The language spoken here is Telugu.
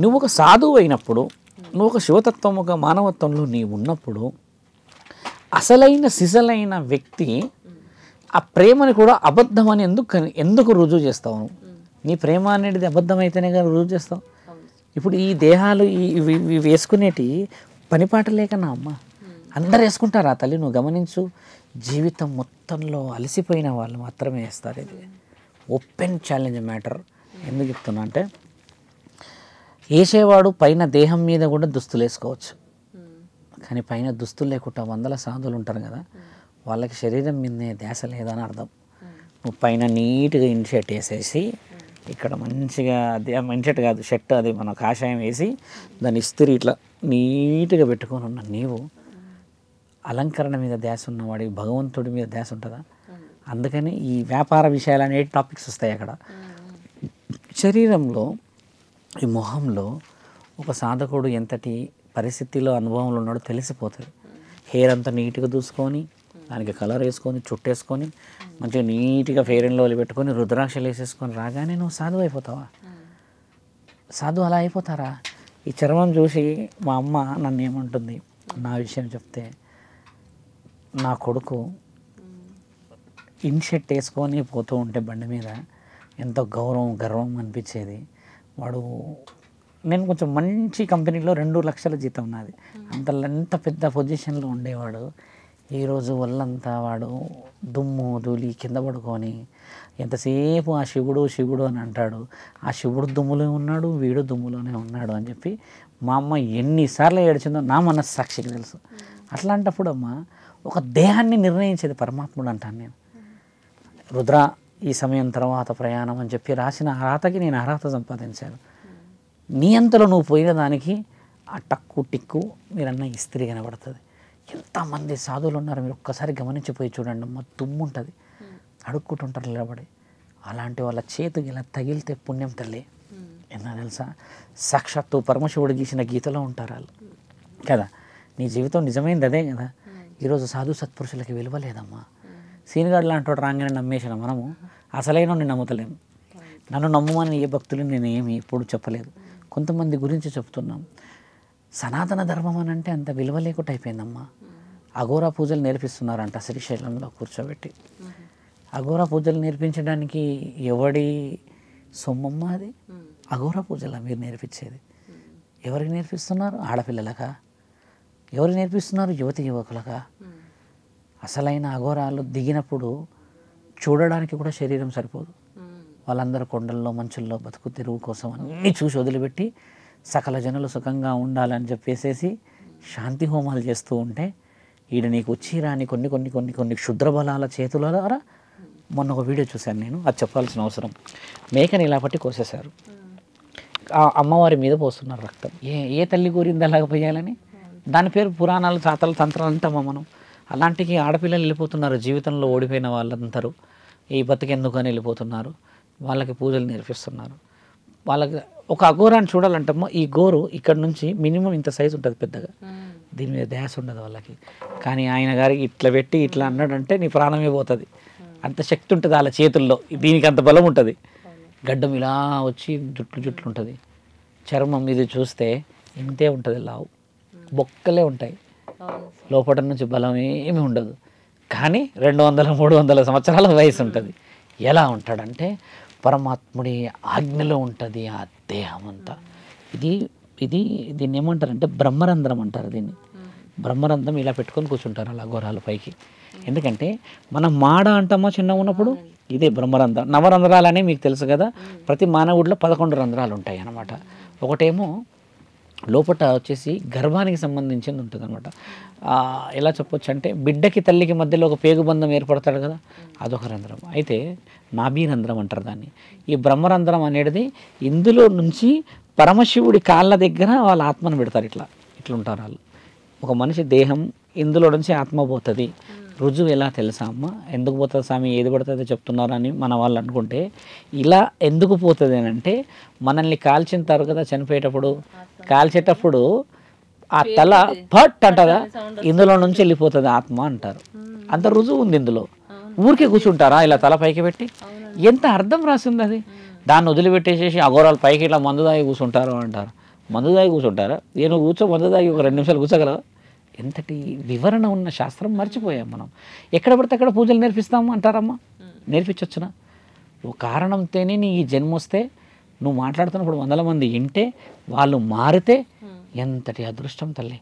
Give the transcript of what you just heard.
నువ్వు ఒక సాధువు అయినప్పుడు, నువ్వు ఒక శివతత్వం, ఒక మానవత్వంలో నీవు ఉన్నప్పుడు అసలైన సిసలైన వ్యక్తి ఆ ప్రేమని కూడా అబద్ధం అని ఎందుకు రుజువు చేస్తావు? నువ్వు నీ ప్రేమ అనేది అబద్ధమైతేనే కదా రుజువు చేస్తావు. ఇప్పుడు ఈ దేహాలు ఇవి వేసుకునేటి పనిపాట లేకనా అమ్మ? అందరు వేసుకుంటారు ఆ తల్లి. నువ్వు గమనించు, జీవితం మొత్తంలో అలసిపోయిన వాళ్ళు మాత్రమే వేస్తారు. ఇది ఓపెన్ ఛాలెంజ్ మ్యాటర్. ఎందుకు చెప్తున్నా అంటే, వేసేవాడు పైన దేహం మీద కూడా దుస్తులు వేసుకోవచ్చు, కానీ పైన దుస్తులు లేకుండా వందల సాధువులు ఉంటారు కదా, వాళ్ళకి శరీరం మీదనే ధ్యాస లేదని అర్థం. నువ్వు పైన నీట్గా ఇన్షర్ట్ వేసేసి, ఇక్కడ మంచిగా అది ఇన్షర్ట్ కాదు షర్ట్, అది మన కాషాయం వేసి దాన్ని ఇస్త్రీ ఇట్లా నీట్గా పెట్టుకొని ఉన్న నీవు అలంకరణ మీద ధ్యాస ఉన్నవాడికి భగవంతుడి మీద ధ్యాస ఉంటుందా? అందుకని ఈ వ్యాపార విషయాలు అనే టాపిక్స్ వస్తాయి అక్కడ. శరీరంలో, ఈ మొహంలో ఒక సాధకుడు ఎంతటి పరిస్థితిలో అనుభవంలో ఉన్నాడో తెలిసిపోతుంది. హెయిర్ అంతా నీట్గా దూసుకొని, దానికి కలర్ వేసుకొని, చుట్టేసుకొని, మంచిగా నీట్గా ఫెయిర్ అండ్ లవ్లీ పెట్టుకొని, రుద్రాక్షలు వేసేసుకొని రాగానే నువ్వు సాధువు అయిపోతావా? సాధువు అలా అయిపోతారా? ఈ చర్మం చూసి మా అమ్మ నన్ను ఏమంటుంది, నా విషయం చెప్తే, నా కొడుకు ఇన్షర్ట్ వేసుకొని పోతూ ఉంటే బండి మీద ఎంతో గర్వం అనిపించేది. వాడు, నేను కొంచెం మంచి కంపెనీలో 2 లక్షల జీతం ఉన్నది, ఎంత పెద్ద పొజిషన్లో ఉండేవాడు. ఈరోజు వల్లంతా వాడు దుమ్ము ధూళి కింద పడుకొని ఎంతసేపు ఆ శివుడు అని అంటాడు. ఆ శివుడు దుమ్ములో ఉన్నాడు, వీడు దుమ్ములోనే ఉన్నాడు అని చెప్పి మా అమ్మ ఎన్నిసార్లు ఏడ్చిందో నా మనస్సాక్షికి తెలుసు. అట్లాంటప్పుడు అమ్మ, ఒక దేహాన్ని నిర్ణయించేది పరమాత్ముడు అంటాను నేను. రుద్ర ఈ సమయం తర్వాత ప్రయాణం అని చెప్పి రాసిన అర్హతకి నేను అర్హత సంపాదించాను. నీ అంతలో నువ్వు పోయిన దానికి ఆ టక్కు టిక్కు మీరన్న ఇస్త్రీ కనబడుతుంది. ఎంతమంది సాధువులు ఉన్నారు మీరు ఒక్కసారి గమనించిపోయి చూడండి అమ్మ, తుమ్ము ఉంటుంది, అడుక్కుంటుంటారు నిలబడి. అలాంటి వాళ్ళ చేతికి ఇలా తగిలితే పుణ్యం తల్లి. ఎన్నా తెలుసా, సాక్షాత్తు పరమశివుడు గీసిన గీతలో ఉంటారు వాళ్ళు కదా. నీ జీవితం నిజమైంది అదే కదా. ఈరోజు సాధు సత్పురుషులకి విలువ లేదమ్మా. సీనిగాడు లాంటి వాడు రాగానే నమ్మేసిన మనము అసలైన నేను నమ్ముతలేము. నన్ను నమ్మమని ఏ భక్తులు నేను ఏమి ఎప్పుడు చెప్పలేదు. కొంతమంది గురించి చెప్తున్నాం. సనాతన ధర్మం అని అంటే అంత విలువ లేకుండా అయిపోయిందమ్మా. అఘోరా పూజలు నేర్పిస్తున్నారంట శ్రీశైలంలో కూర్చోబెట్టి. అఘోరా పూజలు నేర్పించడానికి ఎవడి సొమ్మమ్మ అది? అఘోరా పూజలా మీరు నేర్పించేది? ఎవరికి నేర్పిస్తున్నారు? ఆడపిల్లలకా? ఎవరికి నేర్పిస్తున్నారు? యువకులకా? అసలైన అఘోరాలు దిగినప్పుడు చూడడానికి కూడా శరీరం సరిపోదు. వాళ్ళందరూ కొండల్లో మంచుల్లో బతుకు తెరువు కోసం అన్నీ చూసి వదిలిపెట్టి సకల జనులు సుఖంగా ఉండాలని చెప్పేసేసి శాంతి హోమాలు చేస్తూ ఉంటే, ఈడ నీకు వచ్చి రాని కొన్ని క్షుద్ర బలాల చేతుల ద్వారా, మొన్న ఒక వీడియో చూశాను నేను, అది చెప్పాల్సిన అవసరం. మేకని ఇలా పట్టి కోసేశారు, ఆ అమ్మవారి మీద పోస్తున్నారు రక్తం. ఏ తల్లి కోరింది అలాగ పోయాలని? దాని పేరు పురాణాలు, తాతలు, తంత్రాలు అంటామా మనం. అలాంటికి ఆడపిల్లలు వెళ్ళిపోతున్నారు, జీవితంలో ఓడిపోయిన వాళ్ళందరూ ఈ బతికెందుకు అని వెళ్ళిపోతున్నారు. వాళ్ళకి పూజలు నేర్పిస్తున్నారు. వాళ్ళకి ఒక అఘోరాన్ని చూడాలంటమ్మో, ఈ గోరు ఇక్కడ నుంచి మినిమం ఇంత సైజు ఉంటుంది పెద్దగా, దీని మీద ధ్యాస ఉండదు వాళ్ళకి. కానీ ఆయన గారికి ఇట్లా పెట్టి ఇట్లా అన్నాడంటే నీ ప్రాణమే పోతుంది. అంత శక్తి ఉంటుంది వాళ్ళ చేతుల్లో, దీనికి అంత బలం ఉంటుంది. గడ్డం ఇలా వచ్చి జుట్లు ఉంటుంది. చర్మం ఇది చూస్తే ఇంతే ఉంటుంది, లావు బొక్కలే ఉంటాయి, లోపల నుంచి బలం ఏమీ ఉండదు. కానీ 200-300 సంవత్సరాల వయసు ఉంటుంది. ఎలా ఉంటాడంటే పరమాత్ముడి ఆజ్ఞలో ఉంటుంది ఆ దేహం అంతా. దీన్ని ఏమంటారంటే బ్రహ్మరంధ్రం అంటారు. దీన్ని బ్రహ్మరంధ్రం ఇలా పెట్టుకొని కూర్చుంటారు అలా ఘోరాలు పైకి. ఎందుకంటే మనం మాడ అంటామో చిన్నగా ఉన్నప్పుడు, ఇదే బ్రహ్మరంధ్రం. నవరంధ్రాలనే మీకు తెలుసు కదా, ప్రతి మానవుడిలో 11 రంధ్రాలు ఉంటాయి అన్నమాట. ఒకటేమో లోపట వచ్చేసి గర్భానికి సంబంధించింది ఉంటుంది అనమాట. ఎలా చెప్పొచ్చు అంటే, బిడ్డకి తల్లికి మధ్యలో ఒక పేగుబంధం ఏర్పడతాడు కదా, అదొక రంధ్రం. అయితే నాభీరంధ్రం అంటారు దాన్ని. ఈ బ్రహ్మరంధ్రం అనేది ఇందులో నుంచి పరమశివుడి కాళ్ళ దగ్గర వాళ్ళ ఆత్మను పెడతారు. ఇట్లా ఉంటారు వాళ్ళు. ఒక మనిషి దేహం ఇందులో నుంచి ఆత్మ పోతుంది. రుజువు ఎలా తెలుసా అమ్మ? ఎందుకు పోతుంది స్వామి, ఏది పడుతుందో చెప్తున్నారని మన వాళ్ళు అనుకుంటే, ఇలా ఎందుకు పోతుంది అని అంటే, మనల్ని కాల్చింటారు కదా చనిపోయేటప్పుడు, కాల్చేటప్పుడు ఆ తల పట్ అంటదా, ఇందులో నుంచి వెళ్ళిపోతుంది ఆత్మ అంటారు. అంత రుజువు ఉంది ఇందులో. ఊరికే కూర్చుంటారా ఇలా తల పైకి పెట్టి? ఎంత అర్థం రాసింది అది. దాన్ని వదిలిపెట్టేసేసి అఘోరాలు పైకి ఇట్లా మందు తాగి కూర్చుంటారు అంటారు. మందు దాగి కూర్చుంటారా? నువ్వు కూర్చో, మందు దాగి ఒక 2 నిమిషాలు కూర్చోగలవా? ఎంతటి వివరణ ఉన్న శాస్త్రం మర్చిపోయాం మనం. ఎక్కడ పడితే అక్కడ పూజలు నేర్పిస్తాము అంటారమ్మా. నేర్పించవచ్చునా? ఓ కారణంతోనే నీ ఈ జన్మ వస్తే, నువ్వు మాట్లాడుతున్నప్పుడు 100 మంది వింటే, వాళ్ళు మారితే ఎంతటి అదృష్టం తల్లి.